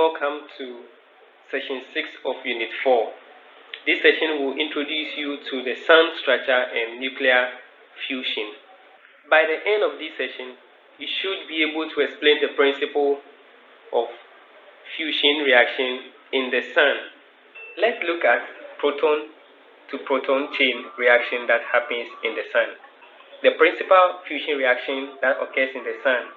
welcome to session 6 of Unit 4. This session will introduce you to the sun structure and nuclear fusion. By the end of this session, you should be able to explain the principle of fusion reaction in the sun. Let's look at proton to proton chain reaction that happens in the sun. The principal fusion reaction that occurs in the sun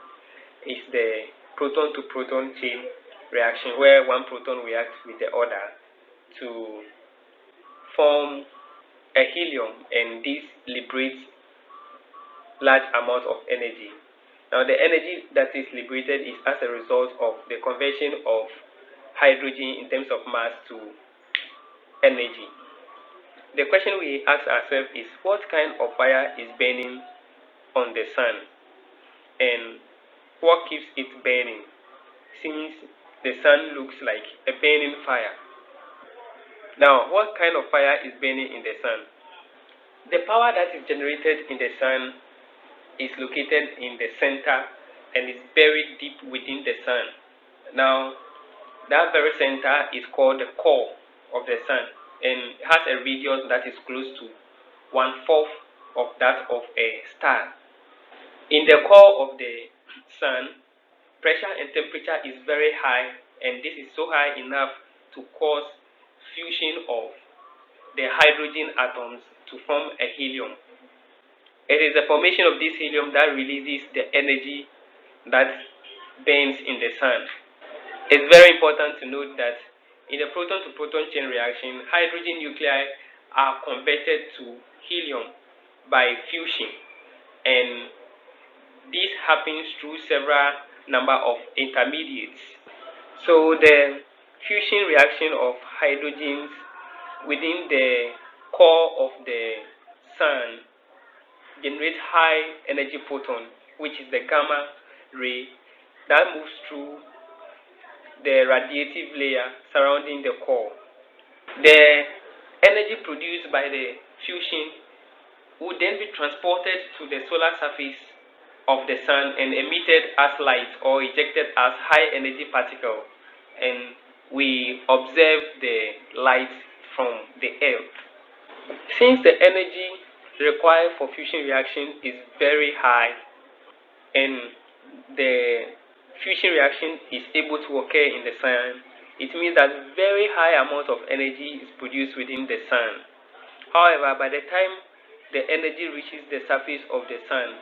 is the proton to proton chain reaction, where one proton reacts with the other to form a helium, and this liberates large amount of energy. Now the energy that is liberated is as a result of the conversion of hydrogen in terms of mass to energy. The question we ask ourselves is, what kind of fire is burning on the sun, and what keeps it burning, since the sun looks like a burning fire? Now, what kind of fire is burning in the sun? The power that is generated in the sun is located in the center and is buried deep within the sun. Now, that very center is called the core of the sun and has a radius that is close to 1/4 of that of a star. In the core of the sun, pressure and temperature is very high, and this is so high enough to cause fusion of the hydrogen atoms to form a helium. It is the formation of this helium that releases the energy that burns in the sun. It's very important to note that in the proton to proton chain reaction, hydrogen nuclei are converted to helium by fusion, and this happens through several number of intermediates. So the fusion reaction of hydrogens within the core of the sun generates high energy photon, which is the gamma ray that moves through the radiative layer surrounding the core. The energy produced by the fusion would then be transported to the solar surface of the sun and emitted as light or ejected as high energy particle, and we observe the light from the earth. Since the energy required for fusion reaction is very high and the fusion reaction is able to occur in the sun, it means that very high amount of energy is produced within the sun. However, by the time the energy reaches the surface of the sun,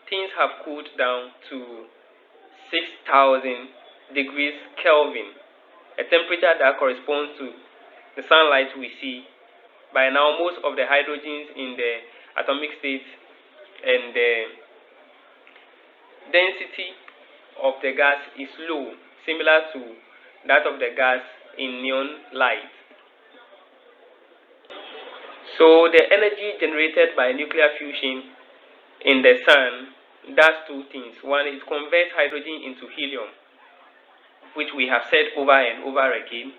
things have cooled down to 6,000 degrees Kelvin, a temperature that corresponds to the sunlight we see. By now, most of the hydrogens in the atomic state and the density of the gas is low, similar to that of the gas in neon light. So the energy generated by nuclear fusion in the sun does two things. One, it converts hydrogen into helium, which we have said over and over again,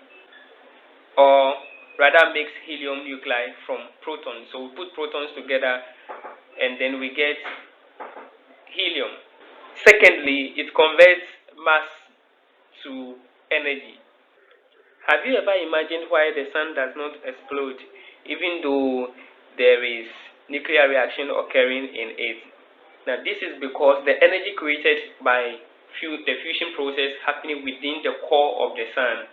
or rather makes helium nuclei from protons. So we put protons together and then we get helium. Secondly, it converts mass to energy. Have you ever imagined why the sun does not explode even though there is nuclear reaction occurring in it? Now this is because the energy created by the fusion process happening within the core of the sun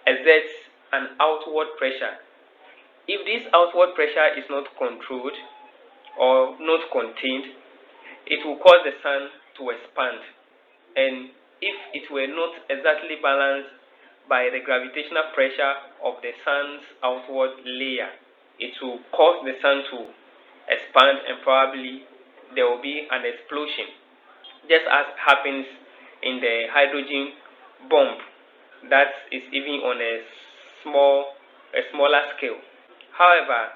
exerts an outward pressure. If this outward pressure is not controlled or not contained, it will cause the sun to expand, and if it were not exactly balanced by the gravitational pressure of the sun's outward layer, it will cause the sun to expand, and probably there will be an explosion, just as happens in the hydrogen bomb that is even on a smaller scale. However,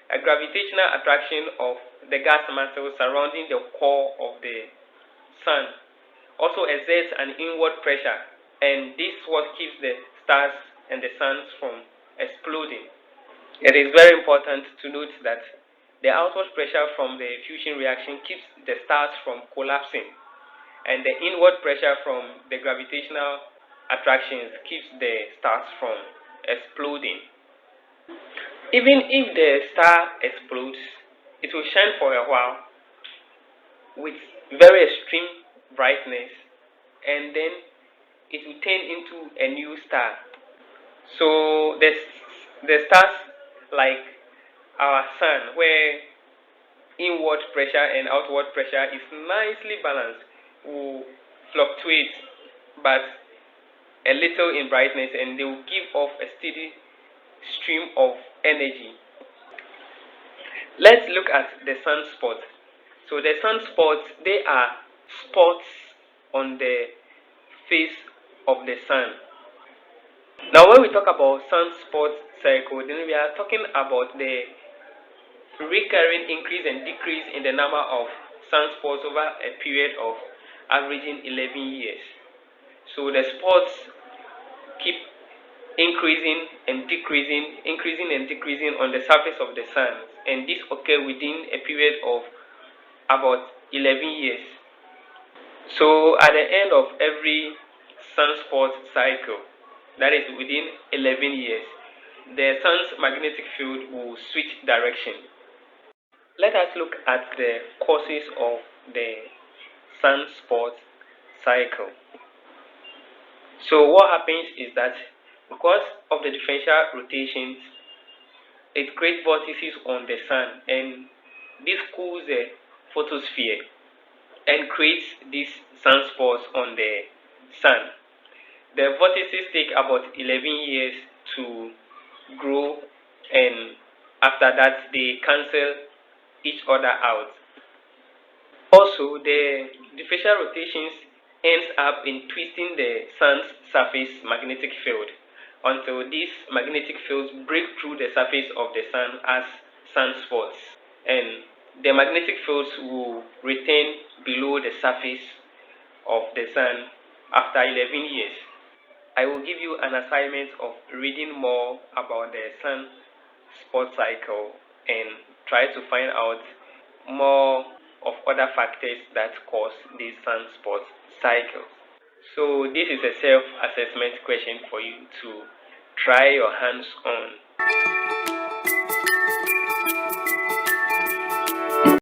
a gravitational attraction of the gas mantle surrounding the core of the sun also exerts an inward pressure, and this is what keeps the stars and the suns from exploding. It is very important to note that the outward pressure from the fusion reaction keeps the stars from collapsing, and the inward pressure from the gravitational attractions keeps the stars from exploding. Even if the star explodes, it will shine for a while with very extreme brightness, and then it will turn into a new star. So the stars like our sun, where inward pressure and outward pressure is nicely balanced, will fluctuate but a little in brightness, and they will give off a steady stream of energy. Let's look at the sunspots. So the sunspots, they are spots on the face of the sun. Now when we talk about sunspot cycle, then we are talking about the recurring increase and decrease in the number of sunspots over a period of averaging 11 years. So the spots keep increasing and decreasing on the surface of the sun, and this occur within a period of about 11 years. So at the end of every sunspot cycle, that is within 11 years, the sun's magnetic field will switch direction. Let us look at the causes of the sunspot cycle. So what happens is that because of the differential rotations, it creates vortices on the sun, and this cools the photosphere and creates these sunspots on the sun. The vortices take about 11 years to grow, and after that they cancel each other out. Also, the differential rotations ends up in twisting the sun's surface magnetic field until these magnetic fields break through the surface of the sun as sunspots, and the magnetic fields will return below the surface of the sun after 11 years. I will give you an assignment of reading more about the sun spot cycle and try to find out more of other factors that cause these sunspot cycles. So this is a self-assessment question for you to try your hands on.